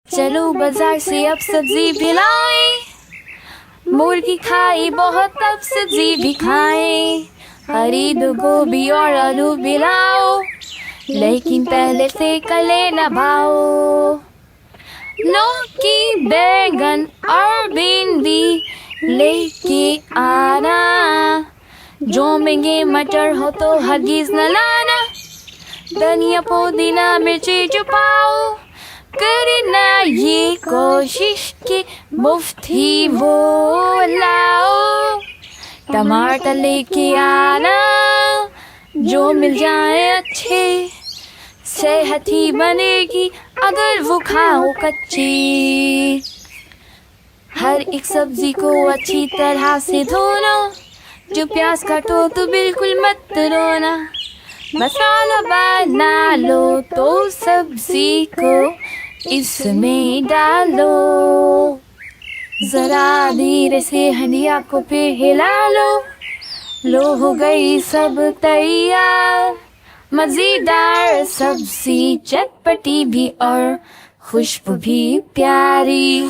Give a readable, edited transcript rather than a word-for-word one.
चलो बाजार से अब सब्जी भी लाए, मुर्गी खाई बहुत तब सब्जी भी खाए। हरी दो गोभी और आलू भी लाओ, लेकिन पहले से कले न भाओ। लौकी बैंगन और भिंडी लेके आना, जो महंगे मटर हो तो हरगिज न लाना। धनिया पुदीना मिर्ची छुपाओ, करना ये कोशिश कि मुफ्त ही वो लाओ। टमाटर लेके आना, जो मिल जाए अच्छे, सेहत ही बनेगी अगर वो खाओ कच्ची। हर एक सब्जी को अच्छी तरह से धोना, जो प्याज काटो तो बिल्कुल मत रोना। मसाला बना लो तो सब्जी को इसमें डालो, जरा धीरे से हंडिया को फिर हिला लो हो गई सब तैयार। मजेदार सब्जी, चटपटी भी और खुशबू भी प्यारी।